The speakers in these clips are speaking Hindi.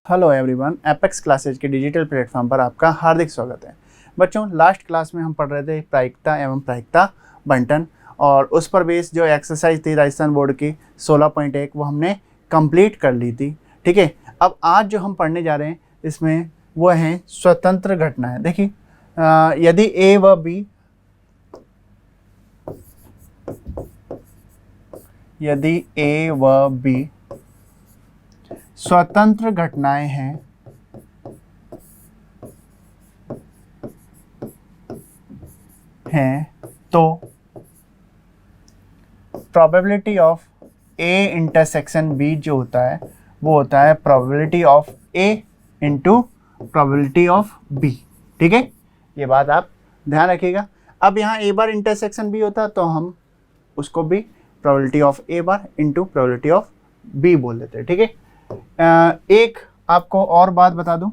हेलो एवरीवन, एपेक्स क्लासेज के डिजिटल प्लेटफॉर्म पर आपका हार्दिक स्वागत है। बच्चों, लास्ट क्लास में हम पढ़ रहे थे प्रायिकता एवं प्रायिकता बंटन, और उस पर बेस्ड जो एक्सरसाइज थी राजस्थान बोर्ड की 16.1 वो हमने कंप्लीट कर ली थी। ठीक है, अब आज जो हम पढ़ने जा रहे हैं इसमें वो हैं स्वतंत्र घटनाएं। देखिए, यदि ए व बी स्वतंत्र घटनाएं हैं तो probability of A intersection B जो होता है वो होता है probability of A into probability of B. ठीक है, ये बात आप ध्यान रखिएगा। अब यहाँ ए बार इंटरसेक्शन बी होता तो हम उसको भी probability of A bar into probability of B बोल देते हैं। ठीक है, एक आपको और बात बता दूं,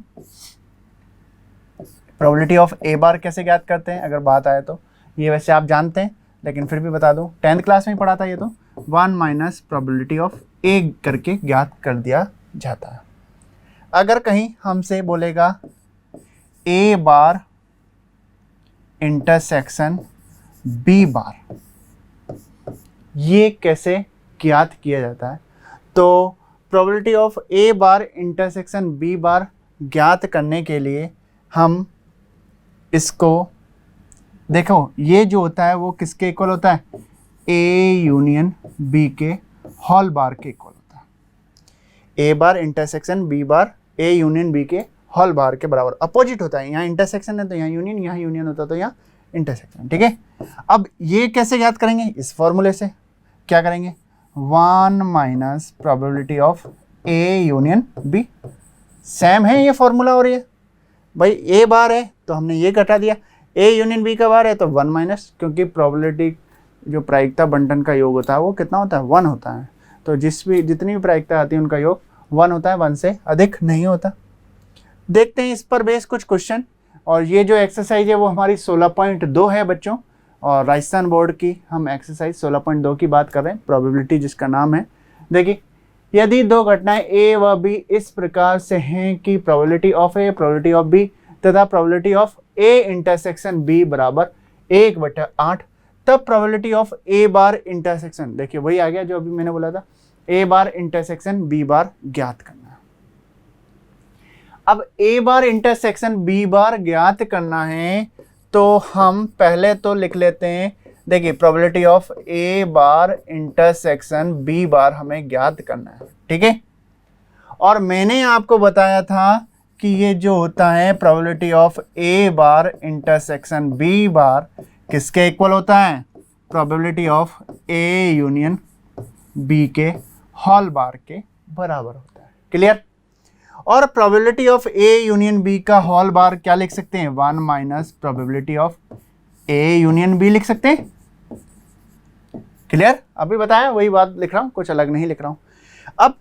प्रोबेबिलिटी ऑफ ए बार कैसे ज्ञात करते हैं अगर बात आए तो। ये वैसे आप जानते हैं लेकिन फिर भी बता दूं, 10th क्लास में ही पढ़ा था ये तो। 1 माइनस प्रोबेबिलिटी ऑफ ए करके ज्ञात कर दिया जाता है। अगर कहीं हमसे बोलेगा ए बार इंटरसेक्शन बी बार, ये कैसे ज्ञात किया जाता है, तो probability of A bar intersection B bar ज्ञात करने के लिए हम इसको देखो, ये जो होता है वो किसके इक्वल होता है, ए यूनियन बी के होल बार के इक्वल होता है। A bar intersection B bar A union B के होल बार के बराबर, अपोजिट होता है। यहाँ इंटरसेक्शन है तो यहाँ यूनियन, यहाँ यूनियन होता तो यहाँ इंटरसेक्शन। ठीक है, अब ये कैसे ज्ञात करेंगे, इस फॉर्मूले से क्या करेंगे, 1 minus probability of A union B. Same है ये फॉर्मूला, और ये भाई ए बार है तो हमने ये घटा दिया, ए यूनियन बी का बार है तो 1 माइनस, क्योंकि प्रोबेबिलिटी जो प्रायिकता बंटन का योग होता है वो कितना होता है, 1 होता है। तो जितनी भी प्रायिकता आती है उनका योग 1 होता है, 1 से अधिक नहीं होता। देखते हैं इस पर बेस कुछ क्वेश्चन, और ये जो एक्सरसाइज है वो हमारी 16.2 है बच्चों, और राजस्थान बोर्ड की हम एक्सरसाइज 16.2 की बात कर रहे हैं, प्रोबेबिलिटी जिसका नाम है। देखिए, यदि दो घटनाएं ए व बी इस प्रकार से हैं कि probability of A, probability of B तथा probability of A intersection B बराबर 1/8, तब probability of A bar intersection, देखिए वही आ गया जो अभी मैंने बोला था, ए बार इंटरसेक्शन बी बार ज्ञात करना है। अब ए बार इंटरसेक्शन बी बार ज्ञात करना है तो हम पहले तो लिख लेते हैं, देखिए probability of A bar intersection B bar हमें ज्ञात करना है। ठीक है, और मैंने आपको बताया था कि ये जो होता है probability of A bar intersection B bar किसके इक्वल होता है, probability of A union B के होल बार के बराबर होता है। क्लियर, और probability of A union B का होल बार क्या लिख सकते हैं, 1 minus probability of A union B लिख सकते हैं। क्लियर, अभी बताया वही बात लिख रहा हूं, कुछ अलग नहीं लिख रहा हूं। अब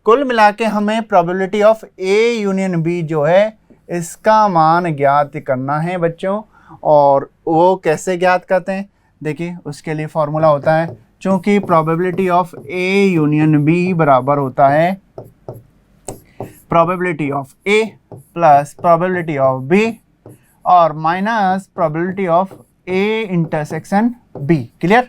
कुल मिला के हमें probability of A union B जो है इसका मान ज्ञात करना है बच्चों, और वो कैसे ज्ञात करते हैं, देखिए उसके लिए फॉर्मूला होता है, चूंकि probability of A union B बराबर होता है probability of A plus probability of B और minus probability of A intersection B. Clear,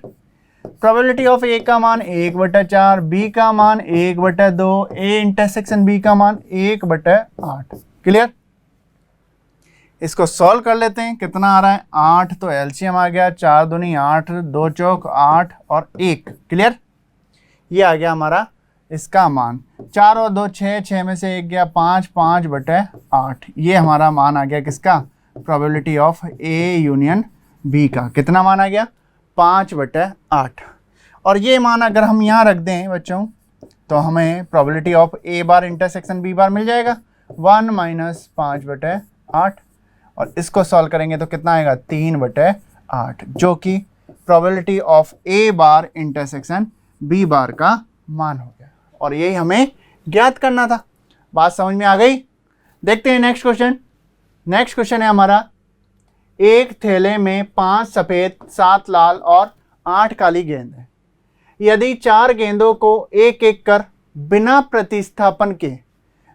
probability of A का मान 1/4, बी का मान 1/2, ए इंटरसेक्शन बी का मान 1/8। क्लियर, इसको सॉल्व कर लेते हैं, कितना आ रहा है 8, तो एलसीएम आ गया 4 दूनी 8, 2 चौक 8 और 1। क्लियर, ये आ गया हमारा इसका मान, 4 और 2 6, 6 में से 1 गया 5, 5/8। ये हमारा मान आ गया किसका, probability of A union B का। कितना मान आ गया, 5/8। और ये मान अगर हम यहाँ रख दें बच्चों तो हमें probability of A bar intersection B bar मिल जाएगा, 1 माइनस 5/8, और इसको सॉल्व करेंगे तो कितना आएगा, 3/8, जो कि probability of A bar intersection B bar का मान हो गया, और यही हमें ज्ञात करना था। बात समझ में आ गई। देखते हैं नेक्स्ट क्वेश्चन। नेक्स्ट क्वेश्चन है हमारा, एक थैले में 5 सफ़ेद, 7 लाल और 8 काली गेंद है। यदि 4 गेंदों को एक एक कर बिना प्रतिस्थापन के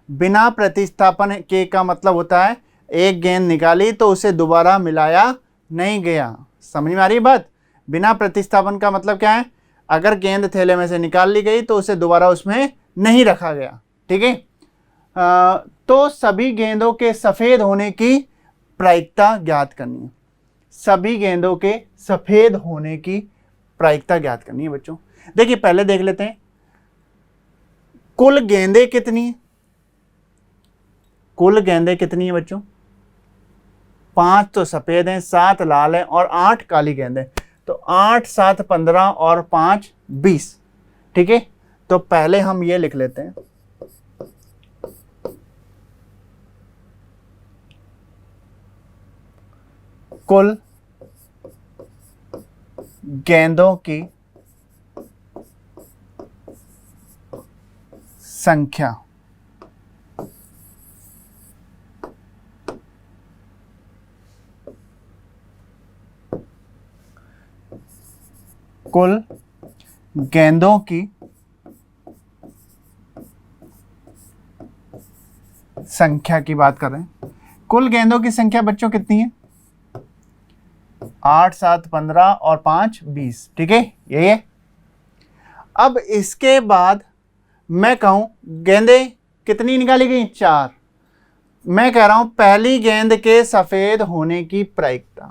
बिना प्रतिस्थापन के का मतलब होता है एक गेंद निकाली तो उसे दोबारा मिलाया नहीं गया। समझ में आ रही है बात? बिना प्रतिस्थापन का मतलब क्या है? अगर गेंद थैले में से निकाल ली गई तो उसे दोबारा उसमें नहीं रखा गया। ठीक है। तो सभी गेंदों के सफेद होने की प्रायिकता ज्ञात करनी है। सभी गेंदों के सफेद होने की प्रायिकता ज्ञात करनी है बच्चों। देखिए पहले देख लेते हैं कुल गेंदें कितनी है। कुल गेंदें कितनी है बच्चों? 5 तो सफेद हैं, 7 लाल हैं और 8 काली गेंदें। तो 8 7 15 और 5 20। ठीक है। तो पहले हम ये लिख लेते हैं कुल गेंदों की संख्या कुल गेंदों की संख्या की बात कर रहे हैं। कुल गेंदों की संख्या बच्चों कितनी है? 8 7 15 और 5 20। ठीक है, यही है। अब इसके बाद मैं कहूं गेंदें कितनी निकाली गई? 4। मैं कह रहा हूं पहली गेंद के सफेद होने की प्रायिकता।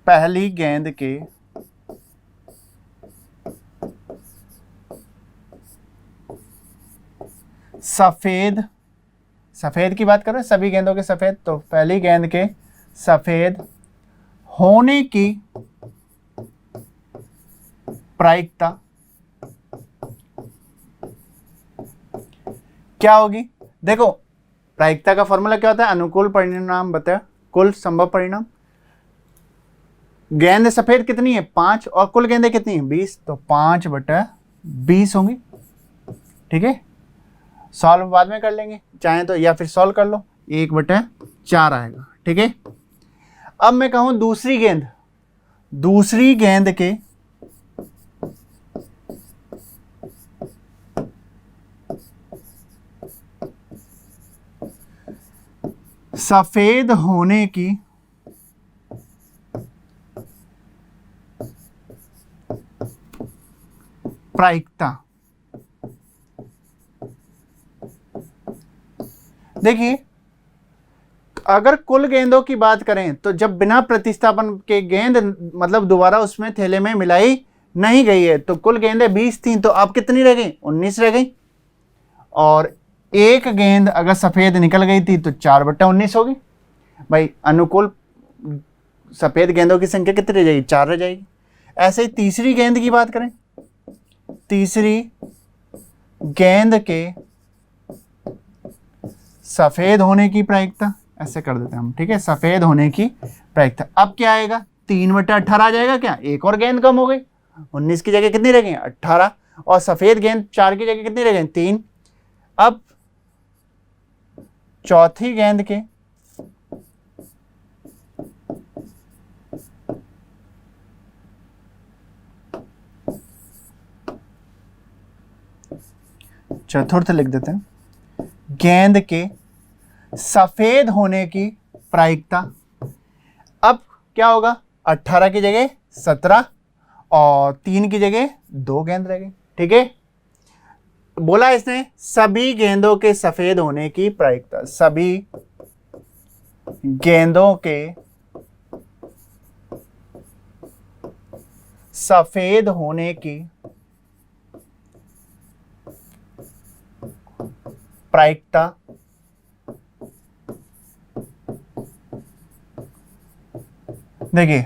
पहली गेंद के सफेद की बात कर रहे हैं, सभी गेंदों के सफेद। तो पहली गेंद के सफेद होने की प्रायिकता क्या होगी? देखो प्रायिकता का फॉर्मूला क्या होता है? अनुकूल परिणाम बता कुल संभव परिणाम। गेंद सफेद कितनी है? 5 और कुल गेंदें कितनी है? 20। तो 5/20 होंगी। ठीक है। सॉल्व बाद में कर लेंगे चाहे तो, या फिर सॉल्व कर लो, 1/4 आएगा। ठीक है। अब मैं कहूं दूसरी गेंद के सफेद होने की प्रायिकता। देखिए अगर कुल गेंदों की बात करें तो जब बिना प्रतिस्थापन के गेंद मतलब दोबारा उसमें थैले में मिलाई नहीं गई है तो कुल गेंदें 20 थी, तो अब कितनी रह गई? 19 रह गई। और एक गेंद अगर सफेद निकल गई थी तो 4/19 होगी। भाई अनुकूल सफेद गेंदों की संख्या कितनी रह जाएगी? 4 रह जाएगी। ऐसे ही तीसरी गेंद की बात करें, तीसरी गेंद के सफेद होने की प्रायिकता, ऐसे कर देते हैं हम। ठीक है, सफेद होने की प्रायिकता। अब क्या आएगा? 3/18 आ जाएगा। क्या एक और गेंद कम हो गई? 19 की जगह कितनी रह गई? 18। और सफेद गेंद 4 की जगह कितनी रह गई? 3। अब चौथी गेंद के चतुर्थ लिख देते हैं, गेंद के सफेद होने की प्रायिकता। अब क्या होगा? 18 की जगह 17 और 3 की जगह 2 गेंद रह गई। ठीक है। बोला इसने सभी गेंदों के सफेद होने की प्रायिकता। सभी गेंदों के सफेद होने की प्रायिकता देखिए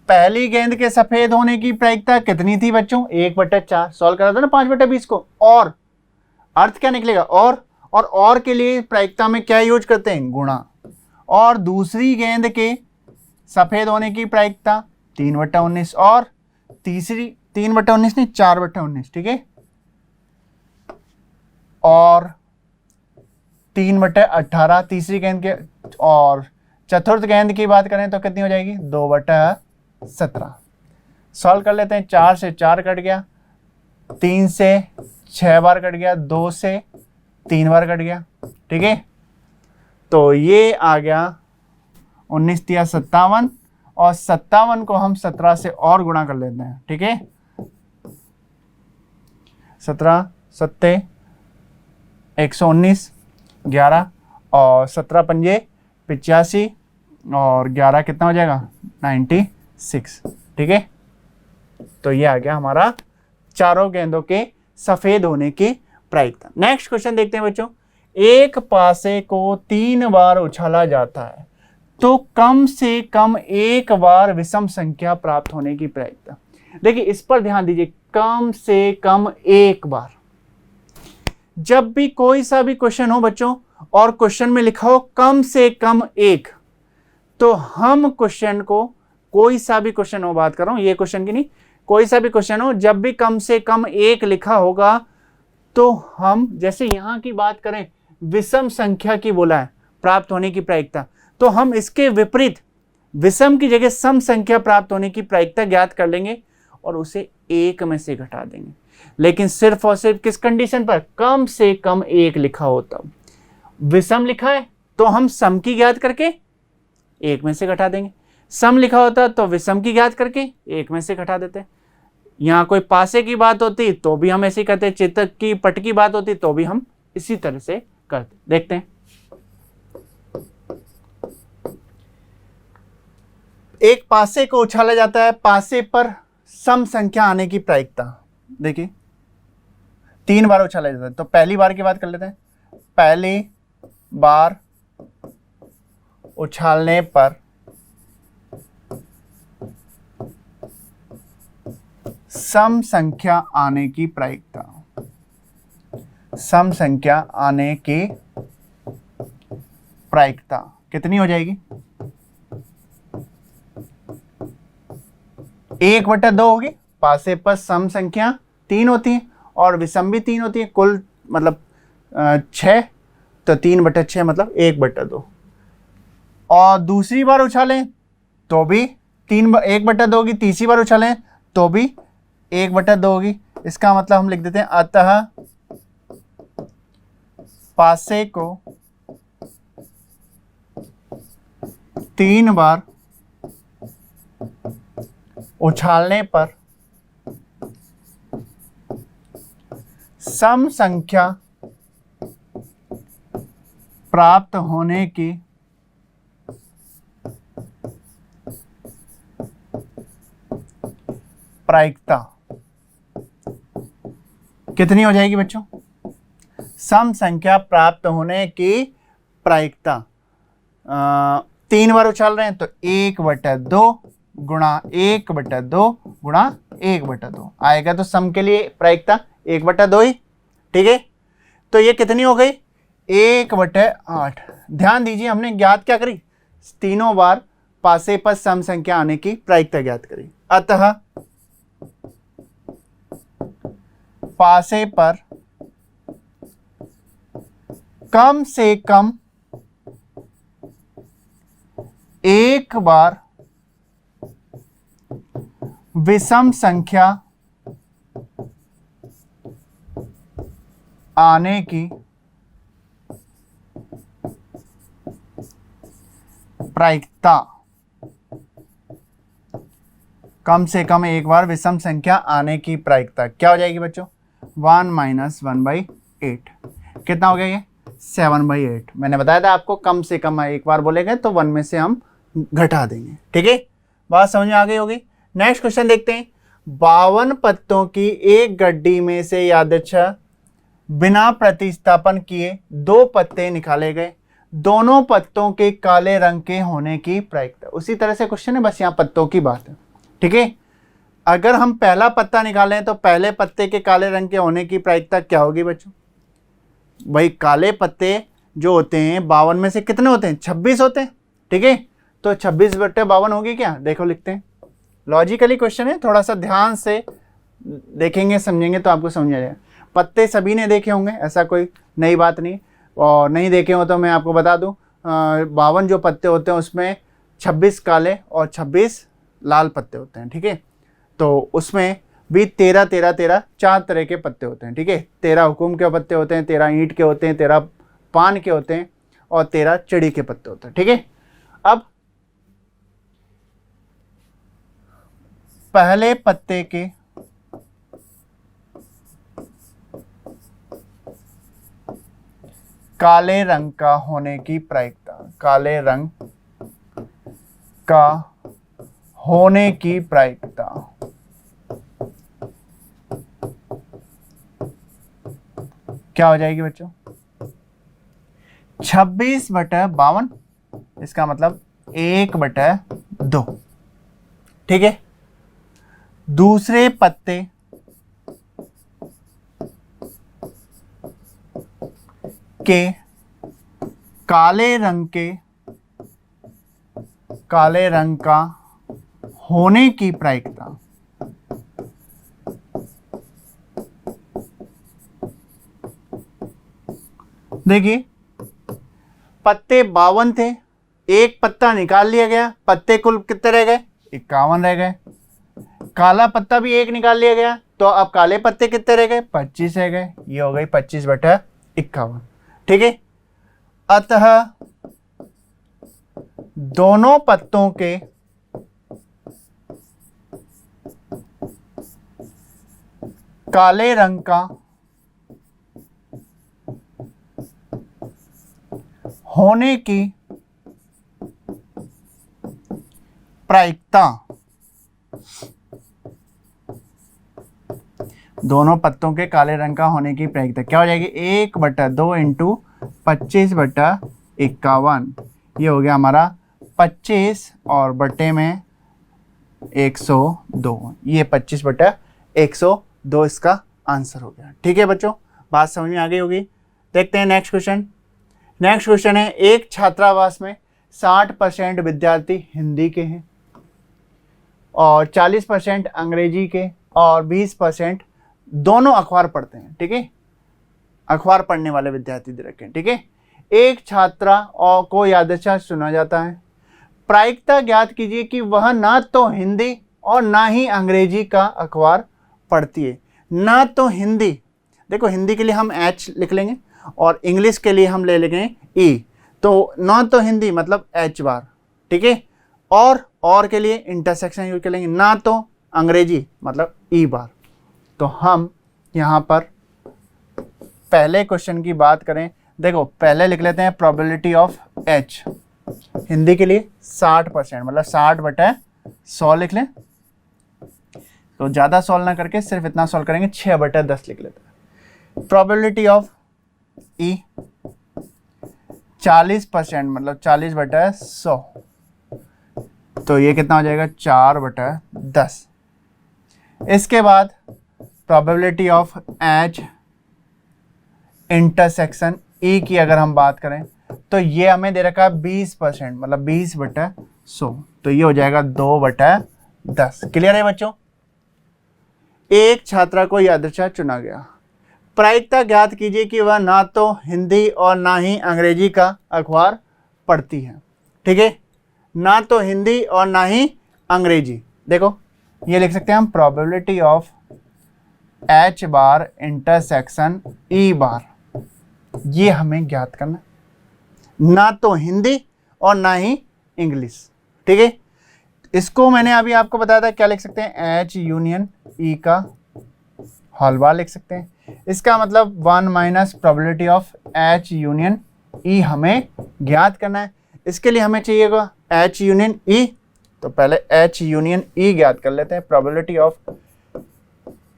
पहली गेंद के सफेद होने की प्रायिकता कितनी थी बच्चों? 1/4। सॉल्व करा था ना 5/20 को। और अर्थ क्या निकलेगा? और के लिए प्रायिकता में क्या यूज करते हैं? गुणा। और दूसरी गेंद के सफेद होने की प्रायिकता 3/19 और तीसरी 3/19 नहीं 4/19। ठीक है। और 3/18 तीसरी गेंद के। और चतुर्थ गेंद की बात करें तो कितनी हो जाएगी? 2/17। सॉल्व कर लेते हैं। 4 से 4 कट गया, 3 से 6 बार कट गया, 2 से 3 बार कट गया, ठीक है। तो ये आ गया 19 तिया 57, और 57 को हम 17 से और गुणा कर लेते हैं, ठीक है। 17 सत्ते 119, 11 और 17 पंजे 85, और 11 कितना हो जाएगा 96, ठीक है। तो ये आ गया हमारा चारों गेंदों के सफेद होने की प्रायिकता। नेक्स्ट क्वेश्चन देखते हैं बच्चों। एक पासे को 3 बार उछाला जाता है तो कम से कम एक बार विषम संख्या प्राप्त होने की प्रायिकता। देखिए इस पर ध्यान दीजिए, कम से कम एक बार। जब भी कोई सा भी क्वेश्चन हो बच्चों और क्वेश्चन में लिखा हो कम से कम एक, तो हम क्वेश्चन को, कोई सा भी क्वेश्चन हो, बात कर रहा हूं ये क्वेश्चन की नहीं, कोई सा भी क्वेश्चन हो, जब भी कम से कम एक लिखा होगा तो हम, जैसे यहां की बात करें विषम संख्या की बोला है प्राप्त होने की प्रायिकता, तो हम इसके विपरीत विषम की जगह सम संख्या प्राप्त होने की प्रायिकता ज्ञात कर लेंगे और उसे एक में से घटा देंगे। लेकिन सिर्फ और सिर्फ किस कंडीशन पर, कम से कम एक लिखा हो तब। विषम लिखा है तो हम सम की ज्ञात करके एक में से घटा देंगे, सम लिखा होता तो विषम की ज्ञात करके एक में से घटा देते। यहाँ कोई पासे की बात होती तो भी हम ऐसे करते, चेतक की पट की बात होती तो भी हम इसी तरह से करते। देखते हैं, एक पासे को उछाला जाता है, पासे पर सम संख्या आने की प्रायिकता। देखिए 3 बार उछाला जाता है, तो पहली बार की बात कर लेते हैं। पहली बार उछालने पर सम संख्या आने की प्रायिकता, सम संख्या आने की प्रायिकता कितनी हो जाएगी, 1/2 होगी। पासे पर सम संख्या 3 होती है और विषम भी 3 होती है, कुल मतलब 6, तो 3/6 मतलब 1/2। और दूसरी बार उछालें तो भी 1/2 होगी, तीसरी बार उछालें तो भी 1/2 होगी। इसका मतलब हम लिख देते हैं, अतः पासे को 3 बार उछालने पर सम संख्या प्राप्त होने की प्रायिकता कितनी हो जाएगी बच्चों, सम संख्या प्राप्त होने की प्रायिकता। 3 बार उछाल रहे हैं तो 1/2 गुणा 1/2 गुणा 1/2 आएगा, तो सम के लिए प्रायिकता 1/2 ही, ठीक है। तो ये कितनी हो गई, 1/8। ध्यान दीजिए हमने ज्ञात क्या करी, तीनों बार पासे पर सम संख्या आने की प्रायिकता ज्ञात करी। अतः पासे पर कम से कम एक बार विषम संख्या आने की प्रायिकता, कम से कम एक बार विषम संख्या आने की प्रायिकता क्या हो जाएगी बच्चों, 1 - 1/8। कितना हो गया ये, 7/8। मैंने बताया था आपको कम से कम एक बार बोलेंगे तो 1 में से हम घटा देंगे, ठीक है। बात समझ में आ गई होगी। नेक्स्ट क्वेश्चन देखते हैं। 52 पत्तों की एक गड्डी में से यादृच्छा बिना प्रतिस्थापन किए 2 पत्ते निकाले गए, दोनों पत्तों के काले रंग के होने की प्रायिकता। उसी तरह से क्वेश्चन है, बस यहाँ पत्तों की बात है, ठीक है। अगर हम पहला पत्ता निकालें तो पहले पत्ते के काले रंग के होने की प्रायिकता क्या होगी बच्चों, भाई काले पत्ते जो होते हैं 52 में से कितने होते हैं, 26 होते हैं, ठीक है। तो 26/52 होगी क्या, देखो लिखते हैं। लॉजिकली क्वेश्चन है, थोड़ा सा ध्यान से देखेंगे समझेंगे तो आपको समझ आ जाएगा। पत्ते सभी ने देखे होंगे, ऐसा कोई नई बात नहीं, और नहीं देखे हो तो मैं आपको बता दूं, 52 जो पत्ते होते हैं उसमें 26 काले और 26 लाल पत्ते होते हैं, ठीक है। तो उसमें भी 13 13 13 4 तरह के पत्ते होते हैं, ठीक है। 13 हुकुम के पत्ते होते हैं, 13 ईंट के होते हैं, 13 पान के होते हैं और 13 चिड़ी के पत्ते होते हैं, ठीक है। अब पहले पत्ते के काले रंग का होने की प्रायिकता, काले रंग का होने की प्रायिकता क्या हो जाएगी बच्चों? 26/52, इसका मतलब 1/2, ठीक है। दूसरे पत्ते के काले रंग का होने की प्रायिकता देखिए, पत्ते 52 थे, एक पत्ता निकाल लिया गया, पत्ते कुल कितने रह गए? 51 रह गए। काला पत्ता भी एक निकाल लिया गया, तो अब काले पत्ते कितने रह गए? 25 रह गए। ये हो गई 25/51, ठीक है। अतः दोनों पत्तों के काले रंग का होने की प्रायिकता, दोनों पत्तों के काले रंग का होने की प्रायिकता क्या हो जाएगी? 1/2 इंटू 25/51, ये हो गया हमारा 25 और बटे में 102, ये 25/102 इसका आंसर हो गया, ठीक है बच्चों। बात समझ में आ गई होगी। देखते हैं नेक्स्ट क्वेश्चन। नेक्स्ट क्वेश्चन है, एक छात्रावास में 60% विद्यार्थी हिंदी के हैं और 40% अंग्रेजी के और 20% दोनों अखबार पढ़ते हैं, ठीक है। अखबार पढ़ने वाले विद्यार्थी दे रखे हैं, ठीक है। एक छात्रा और को यादृच्छा चुना जाता है। प्रायिकता ज्ञात कीजिए कि वह ना तो हिंदी और ना ही अंग्रेजी का अखबार पढ़ती है। ना तो हिंदी, देखो हिंदी के लिए हम H लिख लेंगे और इंग्लिश के लिए हम ले लेंगे E, तो ना तो हिंदी मतलब H बार, ठीक है। और के लिए इंटरसेक्शन यूज करेंगे, ना तो अंग्रेजी मतलब E बार। तो हम यहाँ पर पहले क्वेश्चन की बात करें, देखो पहले लिख लेते हैं प्रोबेबिलिटी ऑफ H हिंदी के लिए 60%, मतलब 60/100 लिख लें। तो ज़्यादा सॉल्व ना करके सिर्फ इतना सॉल्व करेंगे, 6/10 लिख लेते हैं। प्रोबेबिलिटी ऑफ E 40%, मतलब 40/100, तो ये कितना हो जाएगा? 4/10। इसके बाद probability of H intersection E की अगर हम बात करें तो ये हमें दे रखा है 20%, मतलब 20/100, तो ये हो जाएगा 2/10। क्लियर है बच्चों? एक छात्रा को यादृच्छा चुना गया। प्रायिकता ज्ञात कीजिए कि वह ना तो हिंदी और ना ही अंग्रेजी का अखबार पढ़ती है, ठीक है। ना तो हिंदी और ना ही अंग्रेजी, देखो ये लिख सकते हैं हम probability of H bar intersection E बार, ये हमें ज्ञात करना, ना तो हिंदी और ना ही इंग्लिश, ठीक है। इसको मैंने अभी आपको बताया था, क्या लिख सकते हैं? H यूनियन E का होल बार लिख सकते हैं। इसका मतलब 1 minus probability of H union E हमें ज्ञात करना है। इसके लिए हमें चाहिएगा H यूनियन E, तो पहले H यूनियन E ज्ञात कर लेते हैं। Probability of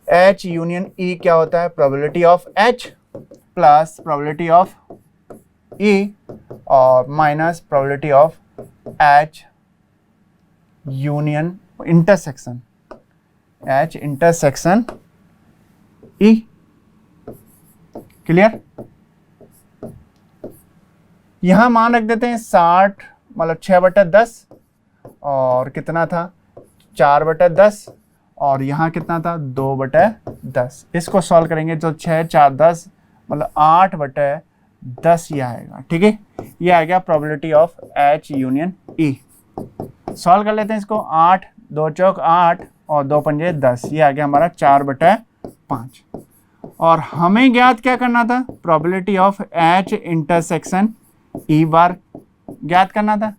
H union E क्या होता है? Probability of H plus probability of E और minus probability of H union intersection, H intersection E। Clear? यहां मान रख देते हैं 60, मतलब 6/10 और कितना था? 4/10 और यहाँ कितना था? 2/10। इसको सॉल्व करेंगे तो 6 4 10, मतलब 8/10 ये आएगा, ठीक है। ये आ गया probability of H union E। Solve कर लेते हैं इसको। 8 2 चौक 8 और 2 पंजे 10, ये आ गया हमारा 4/5। और हमें ज्ञात क्या करना था, probability of H intersection E बार ज्ञात करना था।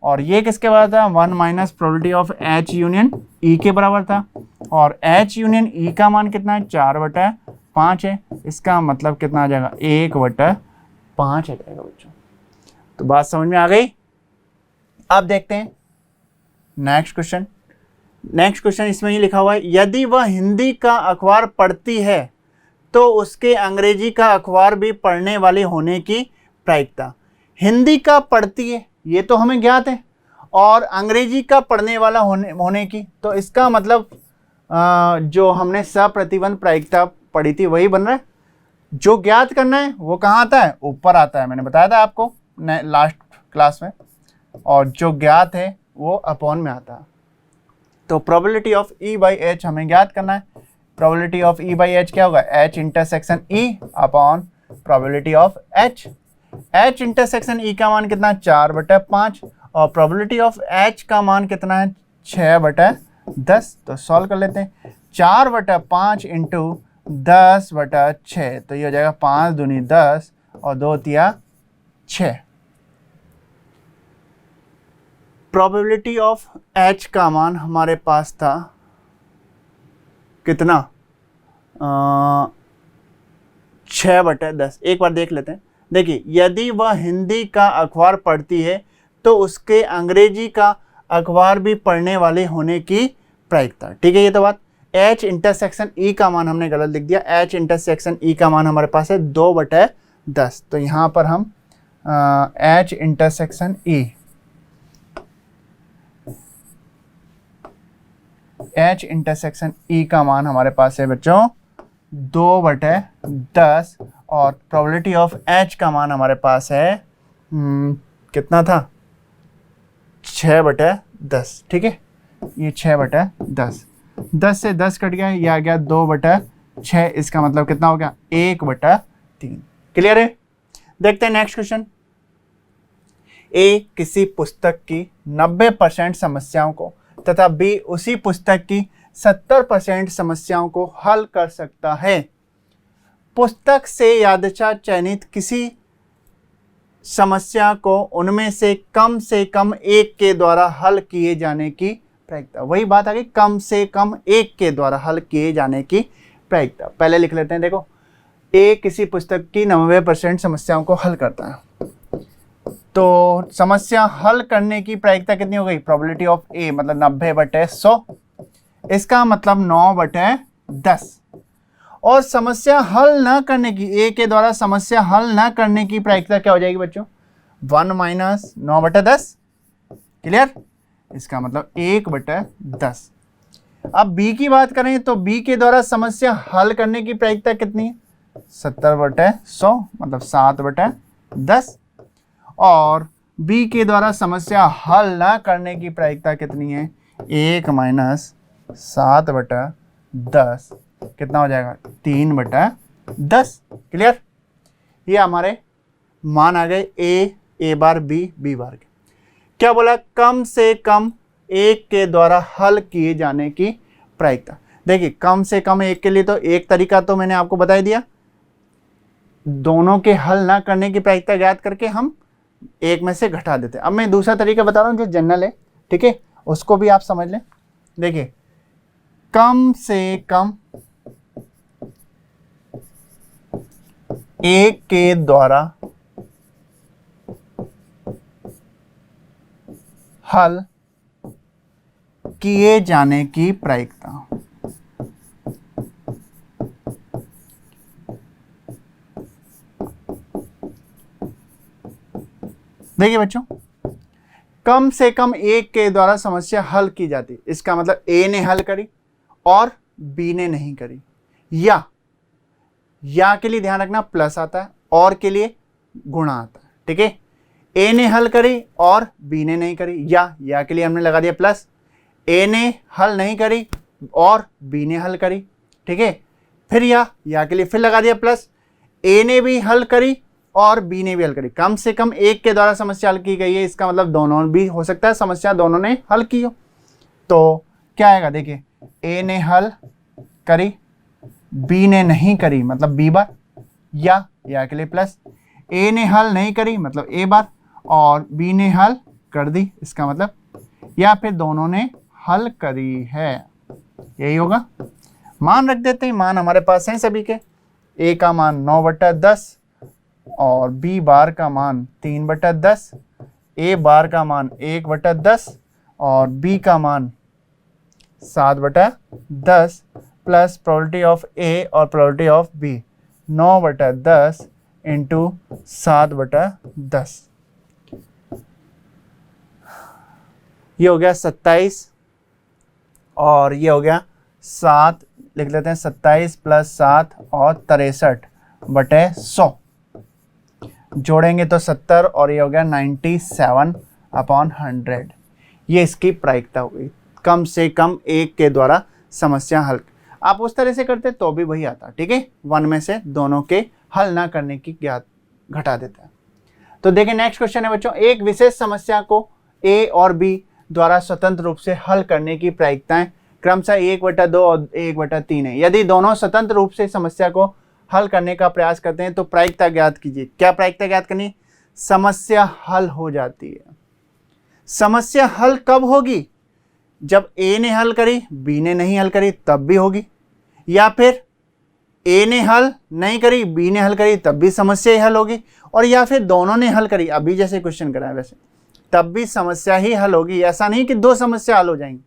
और ये किसके बराबर था, 1 minus probability of H union E के बराबर था। और H यूनियन E का मान कितना है, 4/5 है। इसका मतलब कितना आ जाएगा, 1/5 आ जाएगा बच्चों। तो बात समझ में आ गई। अब देखते हैं नेक्स्ट क्वेश्चन। नेक्स्ट क्वेश्चन इसमें ही लिखा हुआ है, यदि वह हिंदी का अखबार पढ़ती है तो उसके अंग्रेजी का अखबार भी पढ़ने वाले होने की प्रायिकता। हिंदी का पढ़ती है ये तो हमें ज्ञात है, और अंग्रेजी का पढ़ने वाला होने की, तो इसका मतलब जो हमने सप्रतिबंध प्रायिकता पढ़ी थी वही बन रहा है। जो ज्ञात करना है वो कहाँ आता है, ऊपर आता है, मैंने बताया था आपको लास्ट क्लास में। और जो ज्ञात है वो अपॉन में आता है। तो probability of E by H हमें ज्ञात करना है। Probability of E by H क्या होगा, H intersection E upon probability of H। H intersection E का मान कितना है, 4/5, और प्रोबेबिलिटी ऑफ H का मान कितना है, 6/10। तो सॉल्व कर लेते हैं, 4/5 इंटू 10/6, तो ये हो जाएगा 5 दूनी 10 और 2 तिया 6। प्रोबेबिलिटी ऑफ H का मान हमारे पास था कितना, 6/10। एक बार देख लेते हैं। देखिए, यदि वह हिंदी का अखबार पढ़ती है तो उसके अंग्रेजी का अखबार भी पढ़ने वाले होने की प्रायिकता। ठीक है, ये तो बात। H इंटरसेक्शन E का मान हमने गलत लिख दिया। H इंटरसेक्शन E का मान हमारे पास है 2/10। तो यहाँ पर हम H intersection E, H intersection E का मान हमारे पास है बच्चों 2/10, और प्रोबेबिलिटी ऑफ H का मान हमारे पास है कितना था, 6/10। ठीक है, ये 6/10, 10 से 10 कट गया, ये आ गया 2/6। इसका मतलब कितना हो गया, 1/3। क्लियर है। देखते हैं नेक्स्ट क्वेश्चन। A किसी पुस्तक की 90% समस्याओं को तथा B उसी पुस्तक की 70% समस्याओं को हल कर सकता है। पुस्तक से यादृच्छा चयनित किसी समस्या को उनमें से कम एक के द्वारा हल किए जाने की प्रायिकता। वही बात आ गई, कम से कम एक के द्वारा हल किए जाने की प्रायिकता। पहले लिख लेते हैं। देखो, A किसी पुस्तक की 90% समस्याओं को हल करता है, तो समस्या हल करने की प्रायिकता कितनी हो गई, प्रोबेबिलिटी ऑफ A मतलब 90/100। इसका मतलब 9/10। और समस्या हल ना करने की, A के द्वारा समस्या हल ना करने की प्रायिकता क्या हो जाएगी बच्चों, 1 माइनस 9/10। क्लियर। इसका मतलब 1/10। अब B की बात करें तो B के द्वारा समस्या हल करने की प्रायिकता कितनी है, 70/100 मतलब 7/10। और B के द्वारा समस्या हल ना करने की प्रायिकता कितनी है, 1 माइनस 7/10 कितना हो जाएगा, 3/10। क्लियर। ये हमारे मान आ गए A बार B बार के। क्या बोला, कम से कम एक के द्वारा हल किए जाने की प्रायिकता। देखिए, कम से कम एक के लिए तो एक तरीका तो मैंने आपको बता दिया, दोनों के हल ना करने की प्रायिकता ज्ञात करके हम एक में से घटा देते हैं। अब मैं दूसरा तरीका बता रहा हूं जो जनरल है, ठीक है, उसको भी आप समझ लें। देखिए, कम से कम एक के द्वारा हल किए जाने की प्रायिकता। देखिए बच्चों, कम से कम एक के द्वारा समस्या हल की जाती, इसका मतलब A ने हल करी और B ने नहीं करी। या के लिए ध्यान रखना प्लस आता है, और के लिए गुणा आता है। ठीक है, A ने हल करी और B ने नहीं करी। या के लिए हमने लगा दिया प्लस, A ने हल नहीं करी और B ने हल करी। ठीक है, फिर या के लिए फिर लगा दिया प्लस, A ने भी हल करी और B ने भी हल करी। कम से कम एक के द्वारा समस्या हल की गई है, इसका मतलब दोनों भी हो सकता है समस्या दोनों ने हल की हो। तो क्या आएगा, देखिए ए ने हल करी, बी ने नहीं करी मतलब बी बार, या के लिए प्लस ए ने हल नहीं करी मतलब ए बार, और बी ने हल कर दी इसका मतलब, या फिर दोनों ने हल करी है, यही होगा। मान रख देते हैं, मान हमारे पास हैं सभी के। ए का मान 9/10 और बी बार का मान 3/10, ए बार का मान 1/10 और बी का मान 7/10 प्लस प्रोबेबिलिटी ऑफ ए और प्रोबेबिलिटी ऑफ बी 9/10 इंटू 7/10, ये हो गया 27 और ये हो गया 7, लिख लेते हैं 27 + 7 और 63/100, जोड़ेंगे तो 70 और ये हो गया 97/100। ये इसकी प्रायिकता हो गई, कम से कम एक के द्वारा समस्या हल। आप उस तरह से करते तो भी वही आता, ठीक है। 1 में से दोनों के हल ना करने की ज्ञात घटा देता है। तो देखिए नेक्स्ट क्वेश्चन है बच्चों, एक विशेष समस्या को ए और बी द्वारा स्वतंत्र रूप से हल करने की प्रायिकताएं क्रमशः 1/2 और 1/3 है। यदि दोनों स्वतंत्र रूप से समस्या को हल करने का प्रयास करते हैं तो प्रायिकता ज्ञात कीजिए। क्या प्रायिकता ज्ञात करनी? समस्या हल हो जाती है। समस्या हल कब होगी? जब ए ने हल करी, बी ने नहीं हल करी तब भी होगी, या फिर ए ने हल नहीं करी, बी ने हल करी तब भी समस्या ही हल होगी, और या फिर दोनों ने हल करी, अभी जैसे क्वेश्चन करा है वैसे, तब भी समस्या ही हल होगी। ऐसा नहीं कि 2 समस्या हल हो जाएंगी।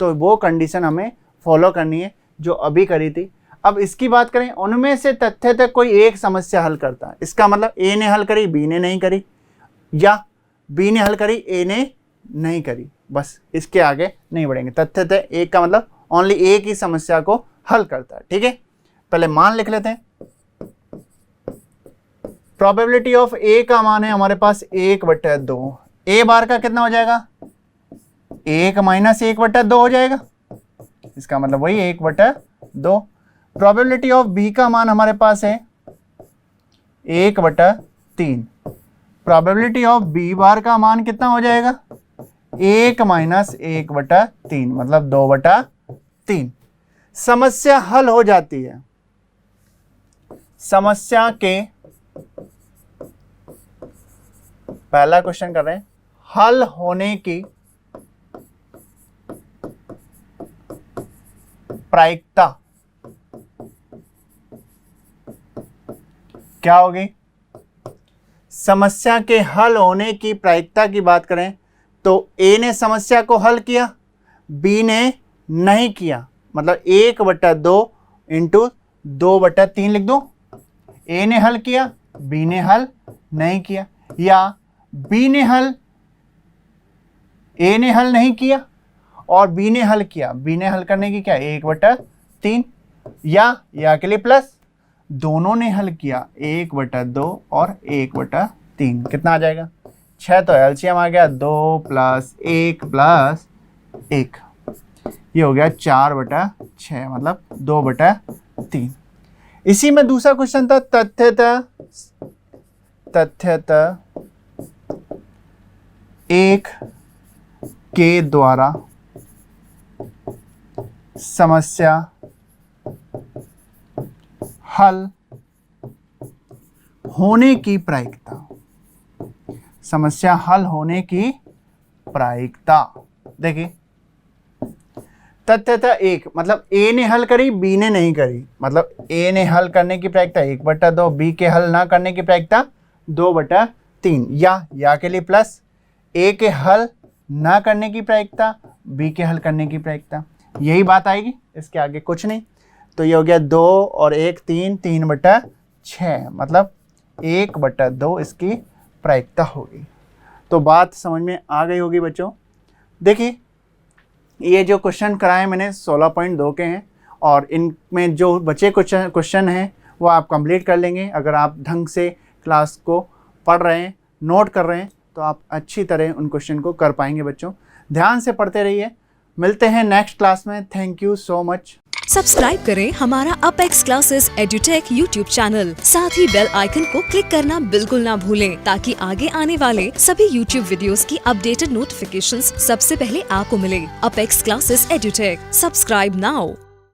तो वो कंडीशन हमें फॉलो करनी है जो अभी करी थी। अब इसकी बात करें, उनमें से तथ्यतः कोई एक समस्या हल करता है। इसका मतलब ए ने हल करी, बी ने नहीं करी, या बी ने हल करी, ए ने नहीं करी, बस इसके आगे नहीं बढ़ेंगे। तथ्यतः एक का मतलब ओनली एक ही समस्या को हल करता है, ठीक है। पहले मान लिख लेते हैं। प्रोबेबिलिटी ऑफ ए का मान है हमारे पास 1/2। ए बार का कितना हो जाएगा? 1 - 1/2 हो जाएगा, इसका मतलब वही 1/2। प्रोबेबिलिटी ऑफ बी का मान हमारे पास है 1/3। प्रोबेबिलिटी ऑफ बी बार का मान कितना हो जाएगा? 1 - 1/3 मतलब 2/3। समस्या हल हो जाती है। समस्या के पहला क्वेश्चन कर रहे हैं, हल होने की प्रायिकता क्या होगी? समस्या के हल होने की प्रायिकता की बात करें तो ए ने समस्या को हल किया, बी ने नहीं किया, मतलब 1/2 इंटू 2/3 लिख दो। ए ने हल किया, बी ने हल नहीं किया, या बी ने हल, ए ने हल नहीं किया और बी ने हल किया। बी ने हल करने की क्या? 1/3, या के लिए प्लस दोनों ने हल किया 1/2 और 1/3। कितना आ जाएगा? 6। तो एलसीएम आ गया 2 + 1 + 1, ये हो गया 4/6 मतलब 2/3। इसी में दूसरा क्वेश्चन था, तथ्यतः एक के द्वारा समस्या हल होने की प्रायिकता। समस्या हल होने की प्रायिकता देखिए, तथ्यतः एक मतलब ए ने हल करी, बी ने नहीं करी, मतलब ए ने हल करने की प्रायिकता 1/2, बी के हल ना करने की प्रायिकता 2/3, या के लिए प्लस ए के हल ना करने की प्रायिकता, बी के हल करने की प्रायिकता, यही बात आएगी, इसके आगे कुछ नहीं। तो ये हो गया 2 और 1 3, 3/6 मतलब 1/2 इसकी प्रायिकता होगी। तो बात समझ में आ गई होगी बच्चों। देखिए ये जो क्वेश्चन कराए मैंने 16.2 के हैं, और इनमें जो बचे क्वेश्चन हैं वो आप कंप्लीट कर लेंगे। अगर आप ढंग से क्लास को पढ़ रहे हैं, नोट कर रहे हैं, तो आप अच्छी तरह उन क्वेश्चन को कर पाएंगे बच्चों। ध्यान से पढ़ते रहिए। मिलते हैं नेक्स्ट क्लास में। Thank you so much. Subscribe करें हमारा apex classes edutech YouTube channel. साथ ही बेल आइकन को क्लिक करना बिल्कुल ना भूलें ताकि आगे आने वाले सभी यूट्यूब वीडियोस की अपडेटेड नोटिफिकेशंस सबसे पहले आपको मिले। Apex classes edutech, subscribe now.